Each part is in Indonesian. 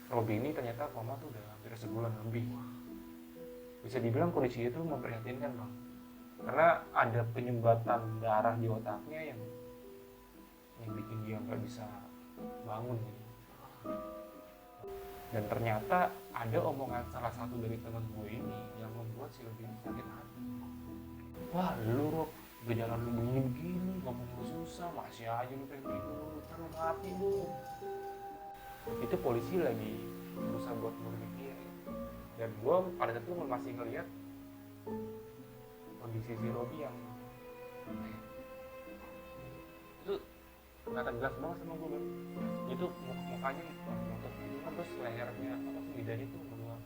Robi ini ternyata koma tuh udah hampir sebulan lebih. Bisa dibilang kondisi itu memprihatinkan bang, karena ada penyumbatan darah di otaknya yang bikin dia nggak bisa bangun gitu. Dan ternyata ada omongan salah satu dari teman gue ini yang membuat si Robi ini sakit hati. Wah lu Rob, gejala lu begini-begini, ngomong lu susah, masih aja lu pengen tidur, ntar lu mati lu. Itu polisi lagi berusaha buat nurunin dia. Dan gue pada saat itu masih ngeliat kondisi si Robi yang itu kelihatan jelas banget sama gue. Itu mukanya untuk itu, terus lehernya apa sih, lidahnya tuh keluar.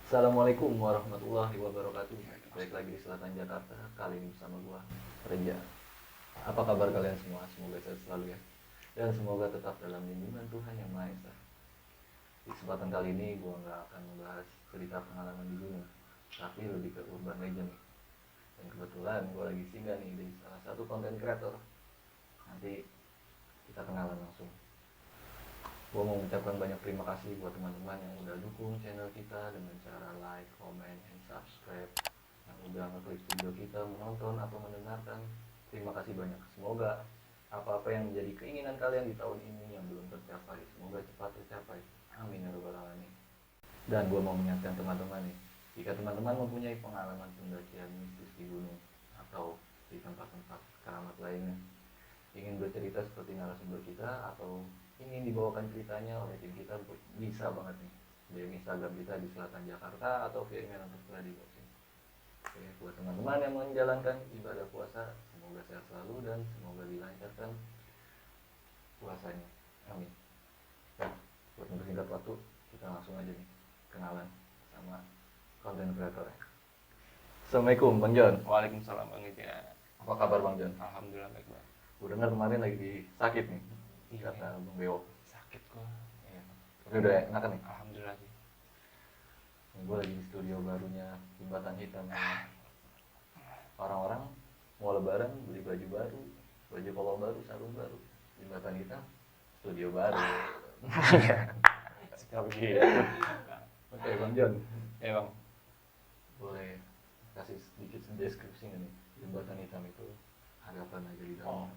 Assalamualaikum warahmatullahi wabarakatuh. Balik lagi di Selatan Jakarta, kali ini bersama gua Reja. Apa kabar kalian semua? Semoga sehat selalu ya. Dan semoga tetap dalam lindungan Tuhan Yang Maha Esa. Di kesempatan kali ini gua nggak akan membahas cerita pengalaman di gunung, tapi lebih ke urban legend. Dan kebetulan gua lagi singgah nih di salah satu konten kreator. Nanti kita kenalan langsung. Gue mau mengucapkan banyak terima kasih buat teman-teman yang udah dukung channel kita dengan cara like, comment, and subscribe, yang udah ngeklik video kita, menonton atau mendengarkan. Terima kasih banyak. Semoga apa-apa yang menjadi keinginan kalian di tahun ini yang belum tercapai, semoga cepat tercapai. Amin ya rabbal alamin. Dan gue mau mengingatkan teman-teman nih, jika teman-teman mempunyai pengalaman pendakian mistis di gunung atau di tempat-tempat keramat lainnya, ingin bercerita seperti narasumber kita atau ingin dibawakan ceritanya oleh tim kita, bisa banget nih DM Instagram kita di Selatan Jakarta atau via email tertera di box ini. Oke, buat teman-teman yang menjalankan ibadah puasa, semoga sehat selalu dan semoga dilancarkan puasanya. Amin. Dan buat mempersingkat waktu, kita langsung aja nih kenalan sama konten kreator ya. Assalamualaikum Bang John. Waalaikumsalam bang Ija. Apa kabar Bang John? Alhamdulillah baik bang. Gue dengar kemarin lagi sakit nih, Iya, kata Bang Beo. sakit gua. Ya. Tapi udah enakan nih. Alhamdulillah sih. Gue lagi di studio barunya Jembatan Hitam. Orang-orang mau lebaran beli baju baru, baju koko baru, sarung baru. Jembatan Hitam, studio baru. Iya. Sekali gitu. Oke Bang John, Ya bang. boleh kasih sedikit deskripsi nggak nih Jembatan Hitam itu ada apa aja di dalam?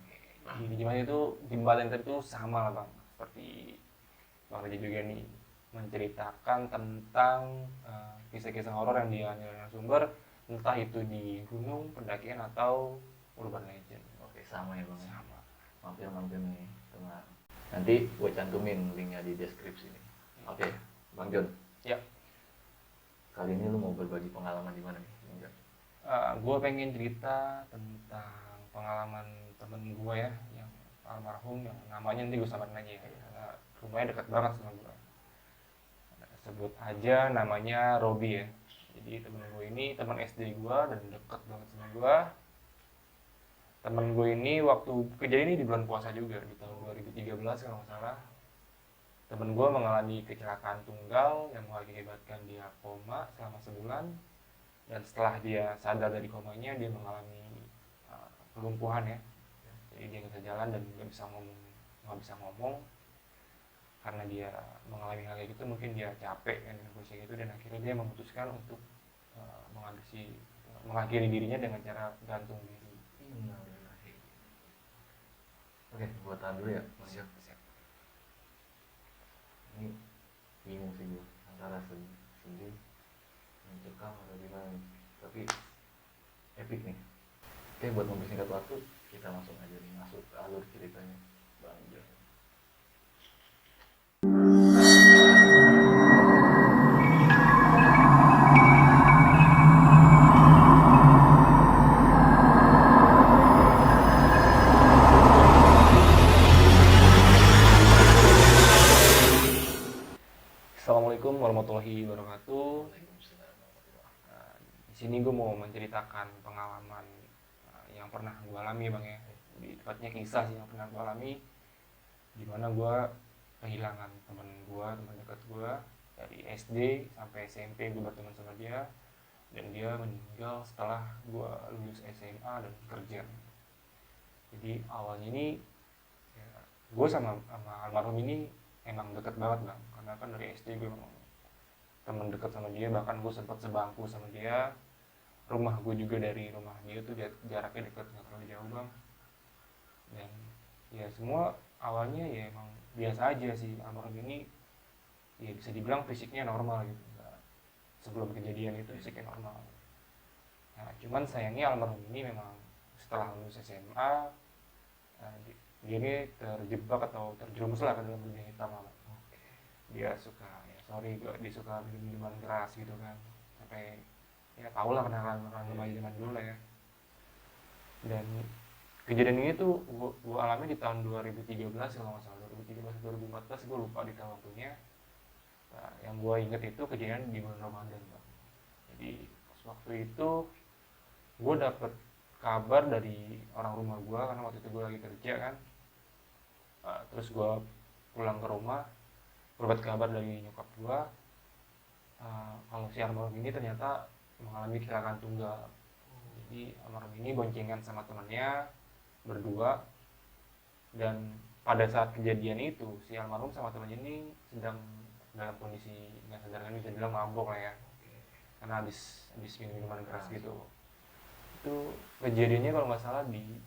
Di Jembatan itu, jembatan itu sama lah bang, seperti bang Raja juga nih menceritakan tentang kisah-kisah horor yang dia sumber, entah itu di gunung, pendakian atau urban legend. Oke, sama ya Bang. Sama. Mampir-mampir nih teman. Nanti gue cantumin linknya di deskripsi nih. Oke, Bang John. Ya. Kali ini lu mau berbagi pengalaman di mana nih, Bang John? Gue pengen cerita tentang pengalaman temen gue ya, yang almarhum, yang namanya nanti gue samarin aja ya, karena rumahnya dekat banget sama gue. Sebut aja namanya Robi ya. Jadi temen gue ini teman SD gue dan dekat banget sama gue. Temen gue ini waktu kejadian ini di bulan puasa juga, di tahun 2013 kalau nggak salah. Temen gue mengalami kecelakaan tunggal yang mengakibatkan dia koma selama sebulan. Dan setelah dia sadar dari komanya, dia mengalami kelumpuhan ya. Jadi dia nggak bisa jalan dan nggak bisa ngomong karena dia mengalami hal kayak gitu. Mungkin dia capek kan dengan kondisi gitu, dan akhirnya dia memutuskan untuk mengakhiri dirinya dengan cara gantung diri. Oke, gua tahan dulu ya, Bang John. Siap. Ini bingung sih gua antara sedih, mencekam atau gimana nih. Tapi epic nih. Oke, buat mempersingkat waktu, kita langsung aja nih masuk ke alur ceritanya Bang John. Assalamualaikum warahmatullahi wabarakatuh. Di sini gue mau menceritakan pengalaman yang pernah gue alami bang ya. Di tepatnya kisah sih yang pernah gue alami, dimana gue kehilangan teman dekat gue dari SD sampai SMP. Gue berteman sama dia, dan dia meninggal setelah gue lulus SMA dan kerja. Jadi awalnya ini ya, gue sama almarhum ini emang deket banget bang, karena kan dari SD gue memang temen deket sama dia, bahkan gue sempat sebangku sama dia. Rumah gue juga dari rumah dia tuh jaraknya deket, nggak terlalu jauh bang. Dan ya semua awalnya ya emang biasa aja sih. Almarhum ini ya bisa dibilang fisiknya normal gitu, sebelum kejadian itu fisiknya normal. Nah cuman sayangnya almarhum ini memang setelah lulus SMA dia ini terjebak atau terjerumus lah ke dalam dunia hitam lah. Dia suka ya sorry dia suka minum minuman keras gitu kan, sampai ya tau lah kenangan remaja zaman dulu lah ya. Dan kejadian ini tuh gue alami di tahun 2013 kalau nggak salah, 2013 2014 gue lupa di tahun waktunya. Nah, yang gue inget itu kejadian di bulan Ramadan bang. Jadi waktu itu gue dapet kabar dari orang rumah gue, karena waktu itu gue lagi kerja kan. Terus gue pulang ke rumah, gue dapet kabar dari nyokap gue kalau si almarhum ini ternyata mengalami kecelakaan tunggal. Jadi almarhum ini boncengan sama temannya berdua, dan pada saat kejadian itu si almarhum sama temannya ini sedang dalam kondisi nggak sadarkan, bisa bilang mabok lah ya, karena habis minum minuman keras gitu. Itu kejadiannya kalau nggak salah di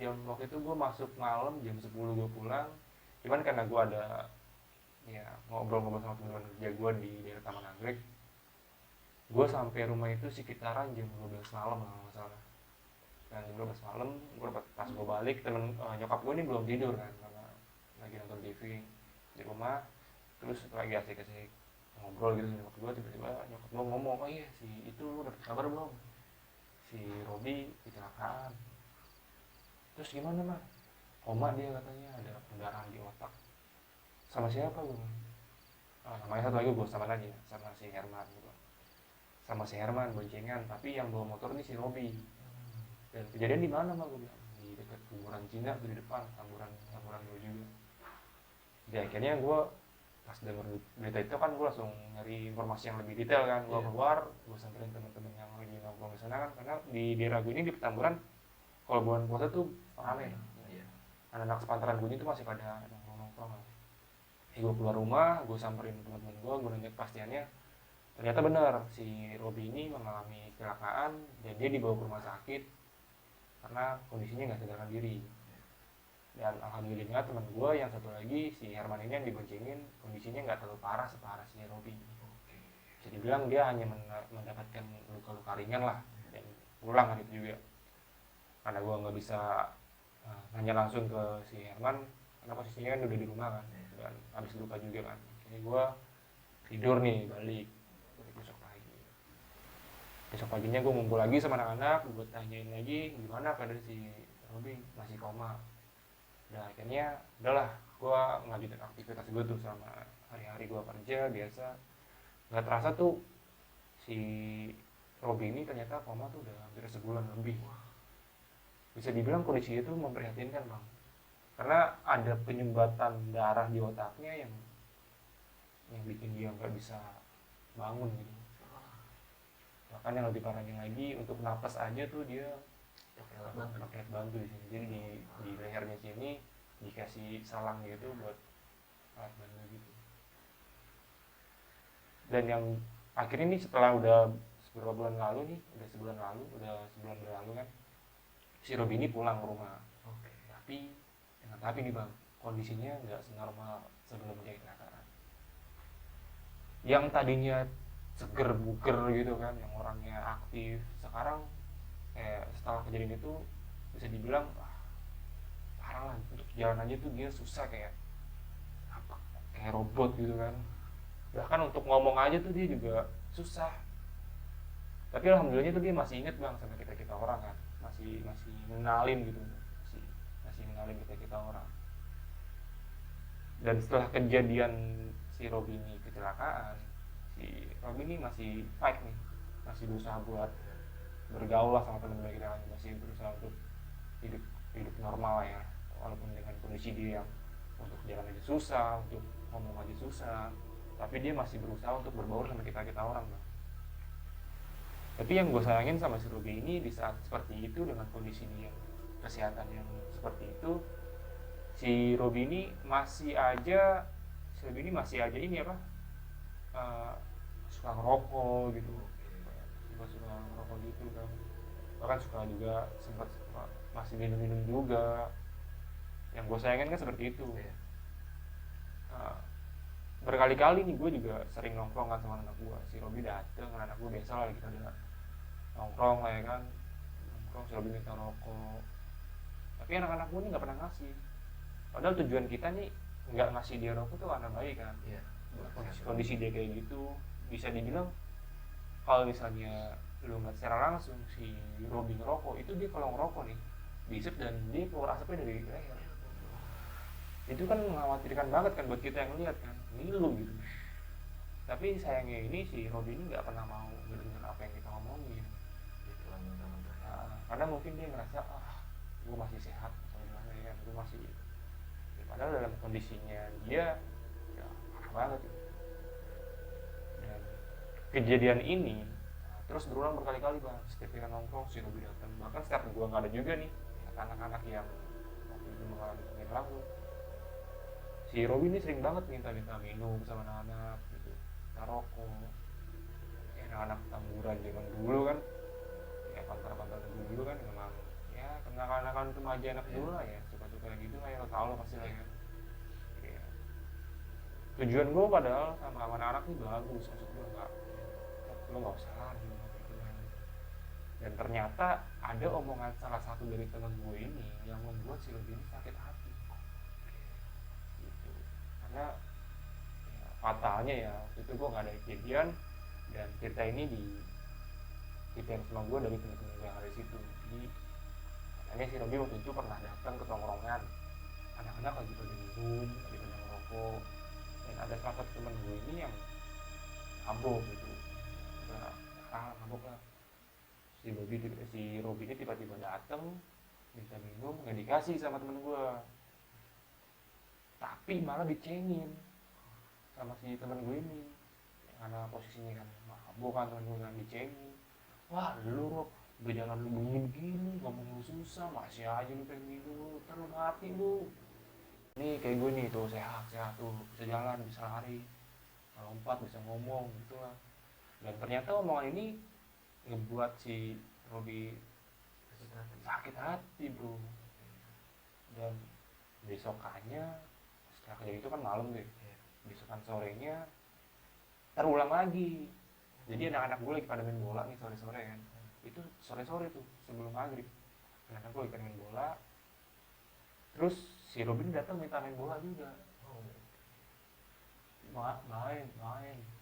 jam waktu itu gue masuk malam jam 10 gue pulang. Cuman karena gue ada ya ngobrol-ngobrol sama teman-teman kerja gue di daerah Taman Anggrek, gue sampai rumah itu sekitaran jam 12 malam kalau nggak salah. Dan jam 12 malam gue pas gue balik, nyokap gue ini belum tidur kan, karena lagi nonton TV di rumah. Terus lagi asik-asik ngobrol gitu nyokap gue, tiba-tiba nyokap gue ngomong, oh iya si itu lu dapet kabar belum, si Robi kecelakaan. Terus gimana mah? Koma dia katanya, ada pendarahan di otak. Sama siapa gue? Namanya satu lagi gue sama aja, sama si Herman gitu. Sama si Herman boncengan, tapi yang bawa motor ini si Robi. Dan kejadian di mana mah gue bilang? Di dekat kuburan Cina tuh, di depan kuburan gue juga. Jadi akhirnya gue pas denger berita itu kan gue langsung nyari informasi yang lebih detail kan. Gue keluar, gue samperin teman-teman yang lagi nongkrong di sana kan, karena di daerah gue ini di Petamburan kalau bulan puasa tuh rame. Anak-anak sepantaran gue ini tuh masih pada nongkrong. Gue keluar rumah, gue samperin teman-teman gue nanya kepastiannya. Ternyata benar si Robi ini mengalami kecelakaan dan dia dibawa ke rumah sakit karena kondisinya nggak sadarkan diri. Dan alhamdulillah teman gue yang satu lagi si Herman ini yang diboncengin kondisinya nggak terlalu parah separah si Robi. Bisa dibilang dia hanya mendapatkan luka-luka ringan lah dan pulang hari itu juga. Karena gue nggak bisa nanya langsung ke si Herman karena posisinya kan udah di rumah kan, dan habis luka juga kan. Jadi gue tidur nih, balik besok paginya gue ngumpul lagi sama anak-anak, gue tanyain lagi gimana keadaan si Robi, masih koma. Dan akhirnya udahlah gue ngajutin aktivitas gue tuh sama hari-hari gue kerja biasa. Nggak terasa tuh si Robi ini ternyata koma tuh udah hampir sebulan lebih. Bisa dibilang kondisi itu memprihatinkan bang, karena ada penyumbatan darah di otaknya yang bikin dia nggak bisa bangun gitu. Bahkan yang lebih parahnya lagi, untuk napas aja tuh dia pakai alat bantu di sini. Jadi di lehernya sini dikasih salang gitu buat alat bantu gitu. Dan yang akhirnya nih setelah udah beberapa bulan lalu nih, udah sebulan berlalu kan, si Robi ini pulang ke rumah. Tapi dengan nih bang, kondisinya nggak senormal sebelum dia kecelakaan. Yang tadinya seger buger gitu kan, yang orangnya aktif, sekarang setelah kejadian itu bisa dibilang parah lah. Untuk jalan aja tuh dia susah, kayak robot gitu kan. Bahkan untuk ngomong aja tuh dia juga susah. Tapi alhamdulillahnya tuh dia masih inget bang sama kita orang kan, masih ngenalin gitu, masih ngenalin kita orang. Dan setelah kejadian si Robi ini kecelakaan, si Robi ini masih fight nih, masih berusaha buat bergaul lah sama teman-teman kita, masih berusaha untuk hidup normal lah ya, walaupun dengan kondisi dia yang untuk jalan aja susah, untuk ngomong aja susah, tapi dia masih berusaha untuk berbaur sama kita orang bang. Tapi yang gue sayangin sama si Robi ini, di saat seperti itu dengan kondisi dia kesehatan yang seperti itu, si Robi ini masih aja ini apa, eh, suka ngerokok gitu, suka ngerokok gitu kan, bahkan suka juga sempat masih minum-minum juga. Yang gue sayangin kan seperti itu. Nah, berkali-kali nih gue juga sering nongkrong kan sama anak gue, si Robi dateng, anak gue biasa lah kita udah nongkrong lah ya kan, nongkrong si Robi minta rokok, tapi anak-anak gue nih nggak pernah ngasih. Padahal tujuan kita nih nggak ngasih dia rokok tuh karena baik kan. Iya. Kondisi dia kayak gitu, bisa dibilang kalau misalnya lu nggak secara langsung si Robi ngerokok, itu dia kalau ngerokok nih diisep dan dia keluar asapnya dari leher. Itu kan mengkhawatirkan banget kan buat kita yang lihat kan, ngilu gitu. Tapi sayangnya ini si Robi ini nggak pernah mau dengerin apa yang kita ngomongin. Nah, karena mungkin dia ngerasa gue masih sehat atau gimana ya, gue masih, ya, padahal dalam kondisinya dia ya parah banget gitu. Dan kejadian ini terus berulang berkali-kali bang, setiap kita nongkrong si Robi datang, bahkan setiap gue nggak ada juga nih anak-anak yang waktu itu mengalami perilaku, si Robi ini sering banget minta minum sama anak-anak gitu, minta rokok. Ya, anak-anak tangguran zaman dulu kan, ya pantar-pantar dulu kan memang ya kenakalan remaja anak dulu lah ya, suka-suka gitu lah ya, lo tau lo pasti lah ya. Ya. Tujuan gue padahal sama anak-anak ini bagus, maksud gue nggak, lo nggak usah lari gitu kan. Dan ternyata ada omongan salah satu dari teman gue ini yang membuat si Robi ini sakit hati gitu. Karena ya, fatalnya ya waktu itu gue nggak ada kejadian, dan cerita ini diceritain sama gue dari teman-teman gue yang ada di situ. Jadi katanya si Robi waktu itu pernah datang ke tongkrongan, anak-anak lagi pada minum, lagi pada ngerokok, dan ada salah satu teman gue ini yang mabok gitu, udah mabok lah. Si Robi ini tiba-tiba datang minta minum, nggak dikasih sama temen gue, tapi malah dicengin sama si temen gue ini, karena posisinya kan mabok kan, temen gue kan dicengin, wah lu Rob, udah jalan lu begini ngomong lu susah, masih aja lu pengen minum, ntar lu mati lu. Ini kayak gue nih tuh sehat tuh, bisa jalan, bisa lari, bisa lompat, bisa ngomong gitu lah. Dan ternyata omongan ini ngebuat si Robi sakit hati bro. Dan besokannya setelah kejadian itu kan malam deh, besokan sorenya terulang lagi. Jadi anak-anak gue lagi pada main bola nih sore-sore kan, itu sore-sore tuh sebelum maghrib, anak-anak gue lagi pada main bola, terus si Robin datang minta main bola juga. Main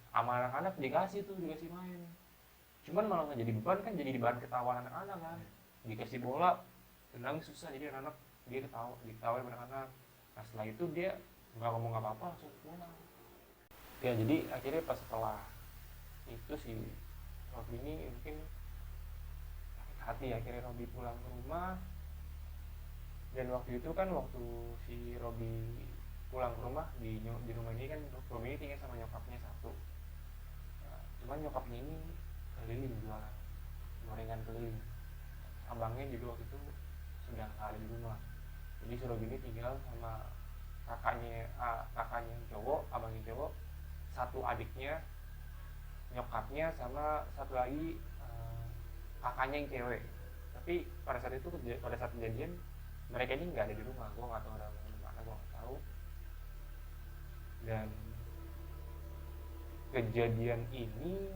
sama anak-anak, dikasih main, cuman malah nggak jadi beban kan, jadi bahan ketawa anak-anak kan. Dikasih bola tenang susah, jadi anak-anak dia diketawain sama anak-anak. Nah setelah itu dia nggak ngomong apa-apa, langsung pulang ya. Jadi akhirnya pas setelah itu si Robi ini mungkin sakit hati, akhirnya Robi pulang ke rumah. Dan waktu itu kan waktu si Robi pulang ke rumah, di rumah ini kan Robi ini tinggal sama nyokapnya satu. Nah, cuman nyokapnya ini keliling jualan gorengan keliling, abangnya juga waktu itu sudah nggak ada di rumah. Jadi si Robi ini tinggal sama kakaknya yang cowok, abangnya cowok, satu adiknya, nyokapnya, sama satu lagi kakaknya yang cewek. Tapi pada saat kejadian mereka ini nggak ada di rumah, gue nggak tahu ada di mana, gue nggak tahu. Dan kejadian ini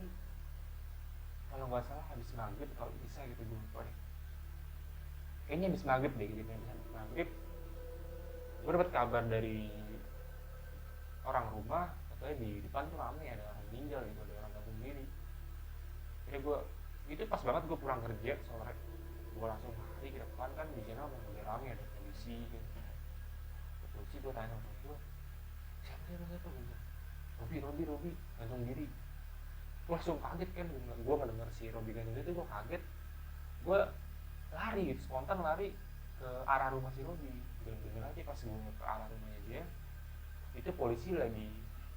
kalau nggak salah habis maghrib, kalau bisa gitu gue lupa deh, kayaknya habis maghrib deh, kejadiannya habis maghrib. Gue dapat kabar dari orang rumah, katanya di depan tuh rame, ada orang meninggal gitu, ada orang gantung diri. Jadi gue itu pas banget gue pulang kerja sore, gue langsung lari ke depan kan, di sana udah rame, ada polisi gitu. Polisi, gue tanya sama gue, siapa gue, Robi gantung diri. Gue langsung kaget kan, gue ngedenger si Robi gantung diri itu gue kaget, gue lari gitu, spontan lari ke arah rumah si Robi. Dan bener aja pas gue ke arah rumahnya dia, itu polisi lagi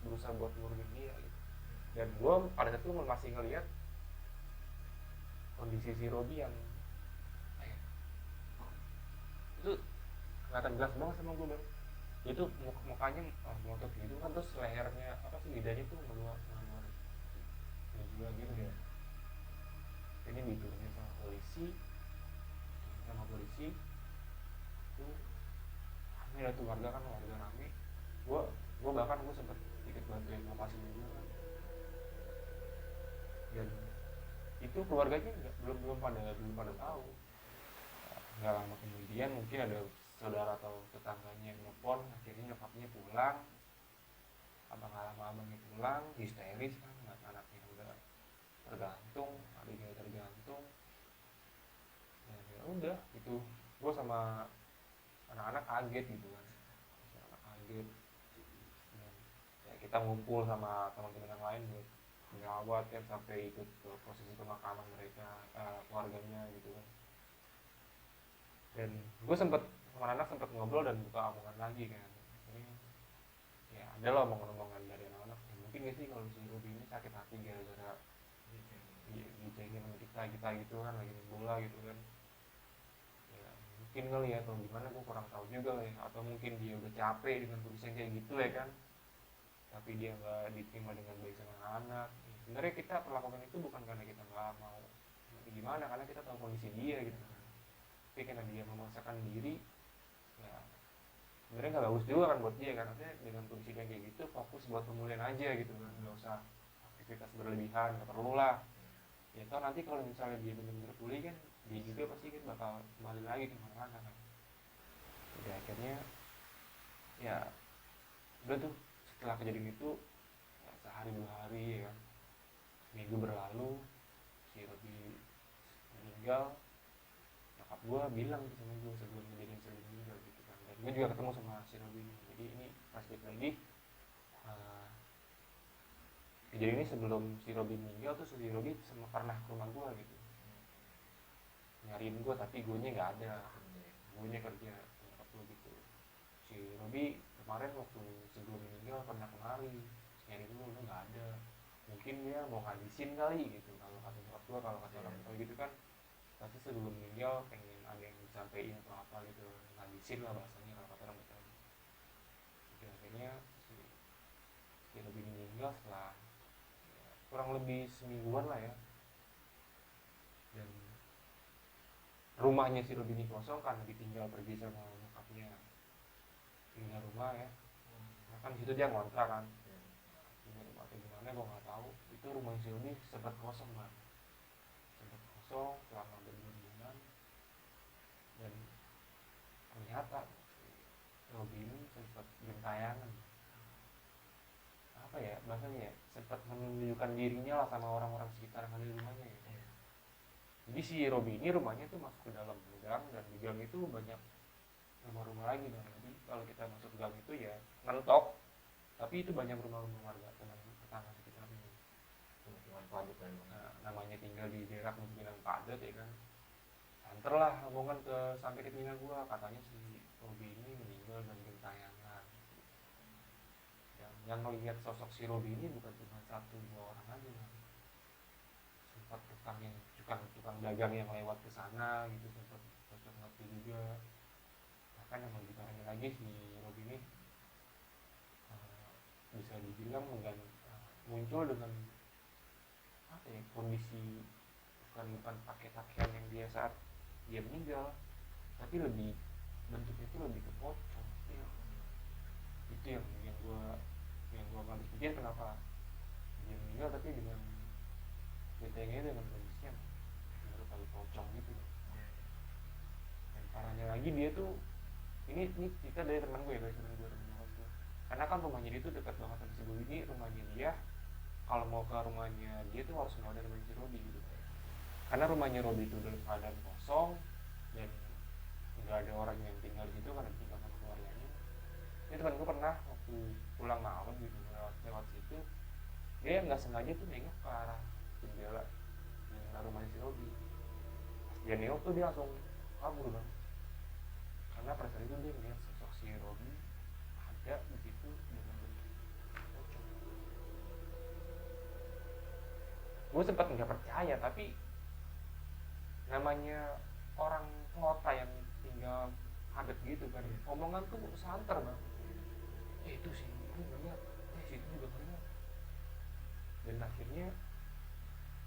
berusaha buat ngurusin dia gitu. Dan gue pada saat itu masih ngeliat kondisi si Robi yang itu kelihatan jelas banget sama gue bang. Itu mukanya melotot gitu kan, terus lehernya apa sih, lidahnya tuh meluar juga gitu ya. Ini diturunin sama polisi itu rame lah tuh, warga rame. gue bahkan gue sempet ikut bantuin lokasi juga kan. Dan itu keluarganya belum pada tahu. Nggak lama kemudian mungkin ada saudara atau tetangganya yang nelfon, akhirnya nyokapnya pulang, abang-abangnya pulang, histeris kan, anaknya udah tergantung, adiknya tergantung. Ya udah itu, gue sama anak-anak kaget gitu kan, anak kaget. Dan ya kita ngumpul sama teman-teman yang lain buat merawat kan, sampai ikut ke prosesi pemakaman mereka, keluarganya gitu kan. Dan gue sama anak sempet ngobrol dan buka omongan lagi kan. Ini ya ada lah omongan-omongan dari anak-anak ya, mungkin gak sih kalau si Ruby ini sakit hati gara-gara dicengin sama kita gitu kan, lagi main bola gitu kan. Ya mungkin kali ya, atau gimana gue kurang tahu juga lah ya, atau mungkin dia udah capek dengan kondisi yang kayak gitu ya kan, tapi dia nggak diterima dengan baik sama anak. Ya, sebenarnya kita perlakukan itu bukan karena kita nggak mau gimana, karena kita tahu kondisi dia gitu kan. Tapi karena dia memaksakan diri, ya sebenarnya nggak bagus juga kan buat dia kan. Artinya dengan kondisi yang kayak gitu, fokus buat pemulihan aja gitu kan, nggak usah aktivitas berlebihan, nggak perlu lah. Ya toh nanti kalau misalnya dia benar-benar pulih kan, dia juga pasti kan bakal kembali lagi ke mana-mana kan. Udah akhirnya ya udah tuh, setelah kejadian itu ya, sehari 2 hari ya kan, minggu berlalu, si Robi meninggal. Nyokap gue bilang tuh sama gue sebelum kejadian meninggal gitu kan, dan gue juga ketemu sama si Robi. Jadi ini flashback lagi, uh, kejadian ini sebelum si Robi meninggal tuh, si Robi pernah ke rumah gue gitu, nyariin gue, tapi gue nya nggak ada, gue nya kerja. Nyokap gue gitu, si Robi kemarin waktu sebelum meninggal pernah kemari nyari dulu, lu nggak ada, mungkin dia mau ngabisin kali gitu, kalau kata nyokap gue, kalau kata orang tua gitu kan, pasti sebelum meninggal pengen ada yang disampaikan atau apa gitu, ngabisin lah bahasanya kalau kata orang Betawi. Jadi akhirnya si Robi meninggal setelah ya, kurang lebih semingguan lah ya. Dan rumahnya si Robi ini kosong karena ditinggal pergi sama nyokapnya, pindah rumah ya. Nah, kan situ dia ngontrak kan, pindah rumah atau gimana gue nggak tahu. Itu rumah si Robi sempat kosong banget, sempat kosong selama berbulan-bulan. Dan ternyata Robi ini sempat gentayangan, apa ya bahasanya ya, sempat menunjukkan dirinya lah sama orang-orang sekitar yang ada di rumahnya ya. Jadi si Robi ini rumahnya tuh masuk ke dalam gang, dan di gang itu banyak rumah-rumah lagi bang. Jadi kalau kita masuk gang itu ya mentok, tapi itu banyak rumah-rumah warga teman tetangga sekitarnya. Lingkungan padat memang. Nah, namanya tinggal di daerah pemukiman padat ya kan. Santerlah omongan sampai ke telinga gua, katanya si Robi ini meninggal dan gentayangan. Dan yang melihat sosok si Robi ini bukan cuma 1-2 orang aja bang. Sempat tukang dagang yang lewat ke sana gitu, sempat cocok ngerti juga. Bahkan yang lebih parahnya lagi, si Robi ini bisa dibilang muncul dengan apa ya, kondisi bukan pakai pakaian yang dia saat dia meninggal, tapi lebih bentuknya itu lebih ke pocong. Itu yang gua nggak pikir, kenapa dia meninggal tapi dengan betengnya dengan kondisi yang berupa pocong gitu. Dan parahnya lagi, dia tuh ini kita dari teman gue ya guys, teman gue. Karena kan rumahnya dia tuh dekat banget sama si Robi ini. Rumahnya dia, kalau mau ke rumahnya dia tuh harus nggak ada rumahnya si Robi gitu. Karena rumahnya Robi itu dalam keadaan kosong dan nggak ada orang yang tinggal di situ karena tinggal sama keluarganya. Ini teman gue pernah waktu pulang malam gitu, lewat situ, dia nggak sengaja tuh nengok ke arah jendela rumahnya si Robi. Pas dia nengok tuh dia langsung kabur bang, karena pada saat itu dia melihat sosok si Robi ada di situ dengan bentuk pocong. Gue sempat nggak percaya, tapi namanya orang kota yang tinggal padat gitu kan, omongan tuh santer bang, itu sih itu ngeliat, situ juga ngeliat, dan akhirnya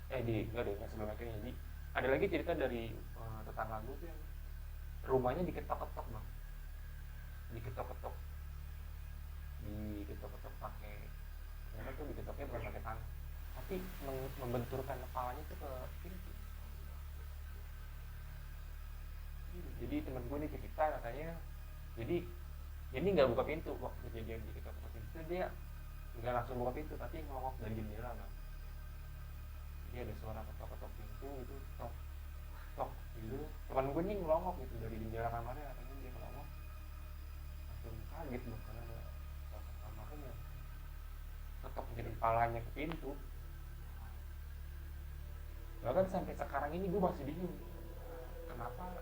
nggak deh, nggak sebelum akhirnya. Jadi ada lagi cerita dari tetangga gue tuh yang rumahnya diketok-ketok bang, diketok-ketok diketok-ketok pakai, mereka tuh diketoknya bukan pakai tangan, tapi membenturkan kepalanya tuh ke pintu. Jadi teman gue nih cerita katanya, jadi ini nggak buka pintu waktu kejadian diketok-ketok pintu, dia nggak langsung buka pintu tapi ngelongok dari jendela bang. Jadi ada suara ketok-ketok pintu gitu, tok tok gitu, teman gue nih ngelongok gitu dari jendela kamarnya, katanya dia ngelongok langsung kaget bang, karena ada sosok almarhum yang ketok jadi kepalanya ke pintu. Bahkan sampai sekarang ini gue masih bingung, kenapa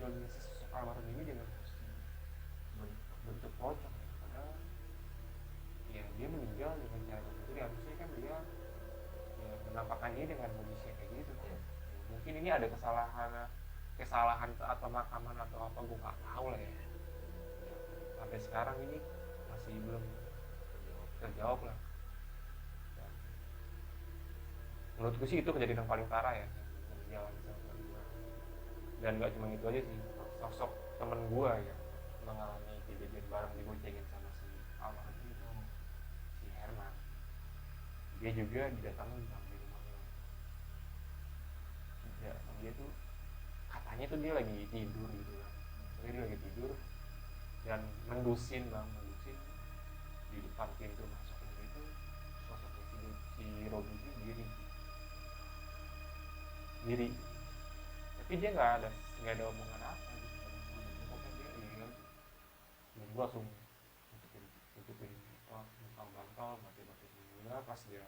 munculnya sosok almarhum ini dengan bentuk pocong ya? Padahal ya dia meninggal dengan cara begitu, harusnya kan dia ya menampakkan diri dengan kondisi kayak gitu kan. Ya, mungkin ini ada kesalahan saat pemakaman atau apa, gue nggak tahu lah ya. Sampai sekarang ini masih belum terjawab lah. Dan menurutku sih itu kejadian yang paling parah ya yang dialami sama teman gue. Dan nggak cuma itu aja sih, sosok temen gue ya mengalami kejadian bareng diboncengin sama si almarhum itu, si Herman. Dia juga didatangin bang di rumahnya. Ya, dia tuh katanya tuh dia lagi tidur gitu kan, dia lagi tidur dan mendusin bang, mendusin di depan pintu masuk itu sosoknya si Robi ini diri, tapi dia nggak ada omongan apa gitu, pokoknya dia diri aja. Dan gue langsung tutupin buka bantal, mati semua. Pas dia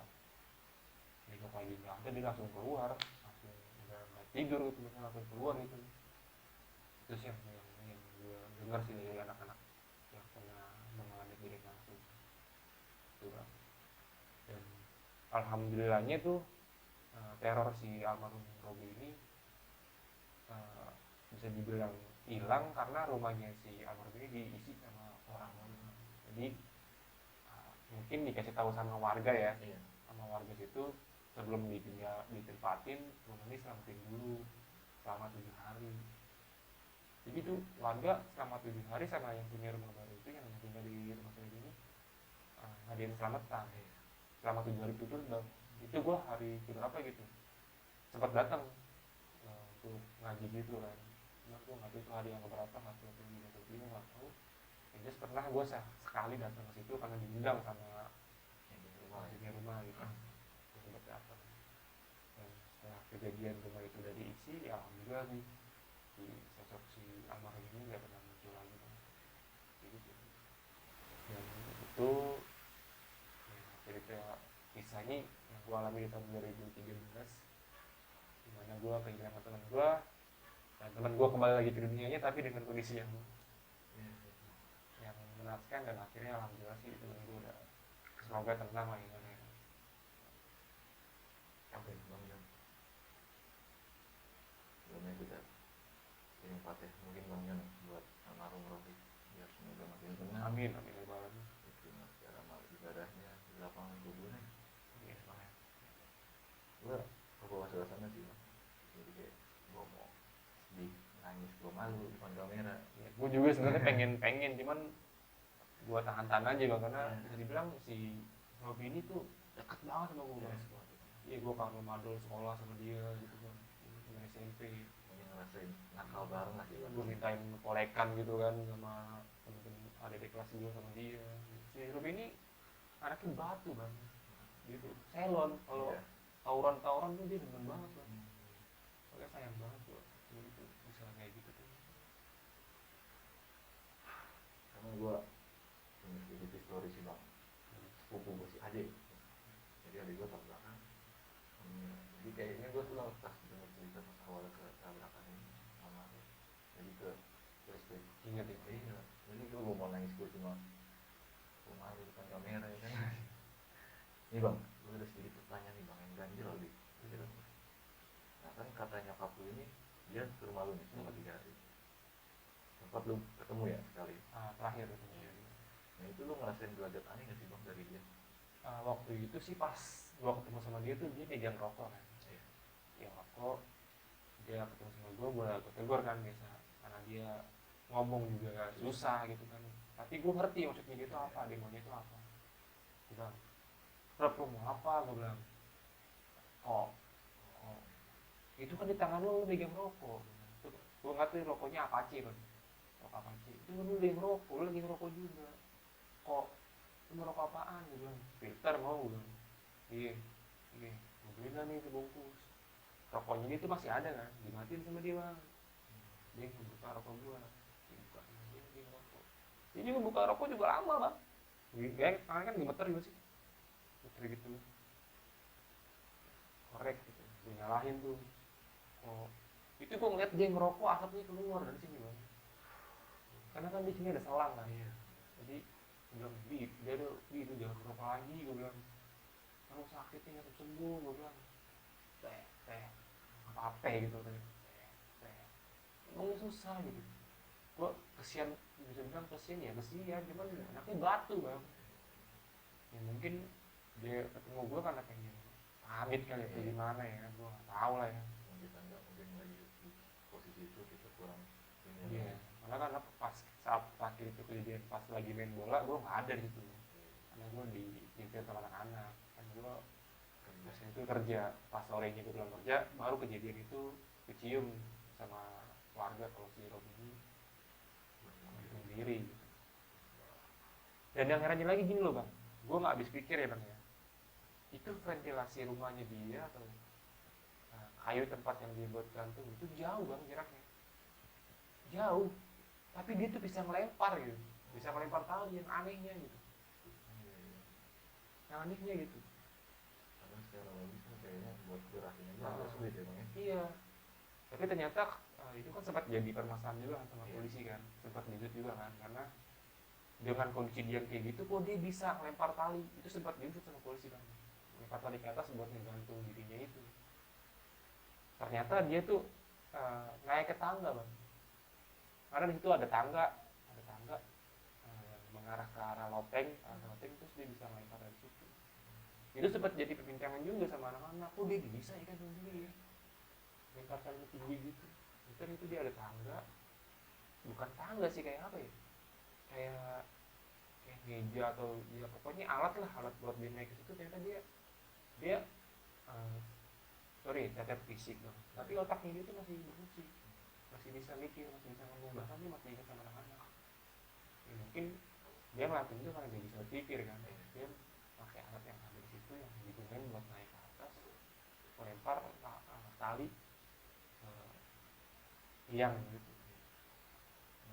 nengok lagi nggak ada, dia langsung keluar, langsung nggak tidur gitu, langsung keluar gitu. Terus yang gue dengar sih dari anak-anak yang pernah mengalami kejadian langsung itu bang. Dan alhamdulillahnya tuh teror si almarhum Robi ini bisa dibilang hilang karena rumahnya si almarhum ini diisi sama orang-orang. Jadi mungkin dikasih tahu sama warga ya, sama warga situ sebelum ditempatin rumah ini selamatin dulu selama 7 hari. Jadi tuh warga selama 7 hari sama yang punya rumah baru itu, yang tinggal di rumah saya ini ngadain selamatan selama 7 hari itu bang. Itu gue hari keberapa gitu sempat datang untuk ngaji gitu kan, cuma gue nggak tahu itu hari yang keberapa, nggak tahu itu nggak tahu. Jadi pernah gue sekali datang ke situ karena diundang sama yang rumah gitu, gue sempat datang. Dan setelah kejadian rumah itu udah diisi, ya alhamdulillah nih si sosok si almarhum ini nggak pernah muncul lagi kan. Gitu. Dan itu ya, cerita kisahnya yang gue alami di tahun 2013, dimana gue kehilangan teman gue, dan teman gue kembali lagi ke dunianya tapi dengan kondisi yang menakutkan. Dan akhirnya alhamdulillah sih teman gue udah semoga tenang lah ini. Oke, bang Jan. Sebelumnya kita kirim fatih mungkin bang Jan buat almarhum Robi, biar semoga makin tenang. Amin amin ya Bang. Diterima secara amal ibadahnya di lapangan kuburnya. Iya Bang. Gue kebawa suasana sih bang, jadi kayak gue mau sedih, nangis, gue malu depan kamera. Ya, gue juga sebenarnya pengen cuman gue tahan aja bang, karena bisa dibilang si Robi ini tuh deket banget sama gue bang. Iya, gue kangen madol sekolah sama dia gitu kan, sama SMP. Mungkin ngerasain nakal bareng lah sih bang. Gue mintain kolekan gitu kan sama temen-temen adik kelas gue sama dia. Si Robi ini anaknya batu bang, gitu. Selon kalau tawuran tuh dia demen banget bang. Soalnya sayang banget gue gitu, bisa kayak gitu tuh. Karena gue punya sedikit histori sih bang, sepupu gue si adik. Jadi adik gue tak belakang. Jadi kayaknya gue tuh pas dengar cerita pas awal ke tabrakan ini sama aku, jadi ke flashback. Ingat ya? Iya. Jadi gue mau nangis, gue cuma gue malu depan kamera ya kan. Nih bang, gue ada sedikit pertanyaan nih bang yang ganjil lagi. Nah kan kata nyokap lu ini dia ke rumah lu nih selama 3 hari. Sempat lu ketemu ya sekali. Terakhir itu. Nah itu lu ngerasain gelagat aneh nggak sih bang dari dia? Waktu itu sih pas gua ketemu sama dia tuh dia pegang rokok kan. Iya. Ya rokok, dia ketemu sama gua tegur kan biasa, karena dia ngomong juga susah gitu kan. Tapi gua ngerti maksudnya dia itu apa, dia maunya itu apa. Dia bilang, "Rob, lu mau apa?" Gua bilang, "Oh, oh, itu kan di tangan lu pegang rokok." Tuh, gua nggak tahu rokoknya Apache kan, rokok Apache. Itu kan lu pegang rokok, lu lagi ngerokok juga. Kok lu mau rokok apaan? Gua bilang, "Filter mau." Gua bilang, "Iya, iya." Gua bilang nih sebungkus. Rokoknya dia tuh masih ada kan, dimatiin sama dia bang. Dia ngebuka rokok gua, dibuka, dia ngerokok. Dia juga buka rokok juga lama bang. Kayak tangan kan gemeter juga sih, gemeter gitu. Korek gitu, gue nyalahin tuh. Oh, itu gue ngeliat dia ngerokok asapnya keluar dari sini bang. Karena kan di sini ada selang kan. Iya. Jadi gue bilang, dia tuh, itu jangan ngerokok lagi. Gue bilang, kamu sakitnya nggak sembuh. Gue bilang, teh, apa gitu teh. Emangnya susah gitu. Gue kesian, bisa bilang kesian ya kesian, cuman anaknya batu bang. Ya mungkin dia ketemu gue karena pengen pamit kali ya, gimana ya, gue nggak tahu lah ya. Mungkin lagi di posisi itu kita kurang ini. Iya, karena kan pas saat terakhir itu kejadian pas lagi main bola, gue nggak ada di situ. Karena gue diintir sama anak-anak. Kan gue biasanya itu kerja, pas sorenya gue pulang kerja, baru kejadian itu kecium sama keluarga kalau si Rob ini sendiri. Dan yang herannya lagi gini loh bang, gue nggak habis pikir ya bang ya, itu ventilasi rumahnya dia atau kayu tempat yang dia buat gantung itu jauh bang jaraknya, jauh, tapi dia tuh bisa melempar gitu, bisa melempar tali. Yang anehnya gitu, yang anehnya gitu. Karena secara logis kan kayaknya buat gerakin aja agak sulit ya bang ya. Iya, tapi ternyata itu kan sempat jadi permasalahan juga sama polisi kan, sempat diusut juga kan, karena dengan kondisi dia kayak gitu kok dia bisa melempar tali. Itu sempat diusut sama polisi kan, melempar tali ke atas buat ngegantung dirinya itu. Ternyata dia tuh naik ke tangga bang, karena di situ ada tangga mengarah ke arah loteng, terus dia bisa melempar dari situ. Itu sempat jadi perbincangan juga sama anak-anak, kok dia bisa ya kan sendiri ya, melempar tali tinggi gitu. Kan itu dia ada tangga, bukan tangga sih, kayak apa ya, kayak meja atau ya pokoknya alat buat dia naik ke situ. Ternyata dia cacat fisik dong, tapi otaknya dia tuh masih berfungsi, masih bisa mikir, masih bisa ngomong, bahkan dia masih ingat sama anak-anak. Ya, mungkin dia ngelakuin itu karena dia bisa berpikir kan, dia pakai alat yang ada di situ yang digunakan buat naik ke atas, melempar tali tiang gitu.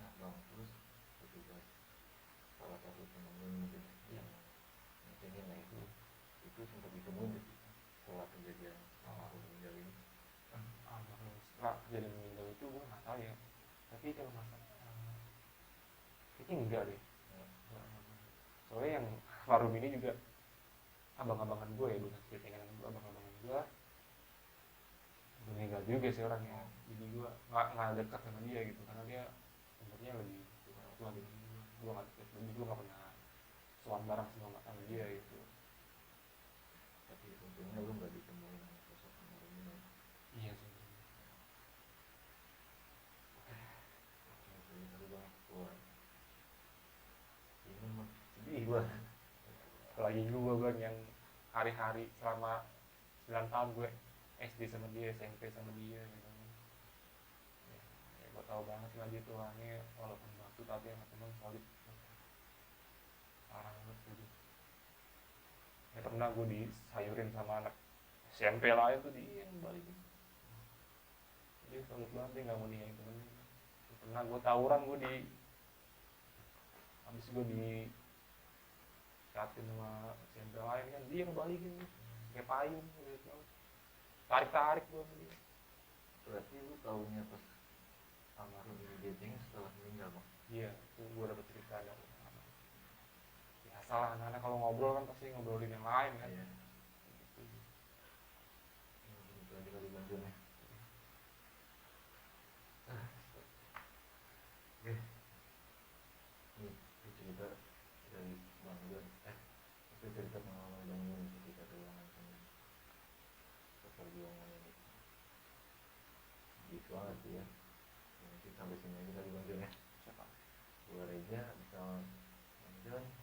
Nah bang, terus ketika salah satu temen mungkin yang ingin naik itu sempat ditemuin gitu setelah kejadian meninggal ini. Setelah kejadian meninggal itu gue nggak tahu ya, tapi kalau masalah kayaknya enggak deh. Soalnya yang Farum ini juga abang-abangan gue ya, bukan ceritain gue, abang-abangan gue meninggal juga sih orangnya. Jadi gue nggak dekat sama dia gitu, karena dia umurnya lebih tua dari gue nggak dekat, jadi gue nggak pernah soal bareng sama dia gitu. Tapi untungnya lu nggak ditemuin sama sosok Farum ini. Iya sih. Jadi bang, wah ini mah sedih gue. Apalagi gue bang yang hari-hari selama 9 tahun gue SD sama dia, SMP sama dia gitu. Ya gue tau banget lah dia tuh orangnya, walaupun batu tapi yang teman solid, parah banget gitu. Ya pernah gue disayurin sama anak SMP lain tuh, dia yang balikin. Dia solid banget, dia gak mau ninggalin temennya. Pernah gue tawuran, habis gue dikatin sama SMP lain kan, dia yang balikin kayak payung gitu. Tarik-tarik gue sama dia. Berarti lu taunya pas almarhum ini dia setelah meninggal bang? Iya, itu gue dapet cerita dari anak. Biasalah anak-anak kalau ngobrol kan pasti ngobrolin yang lain kan. Iya. Gitu. Itu aja kali banjirnya. cerita pengalaman Bang Jun ketika kehilangan teman perjuangan ini. Gitu banget sih ya. Mungkin sampai sini aja kali Bang Jun ya. Siapa? Gua Reja bersama Bang Jun.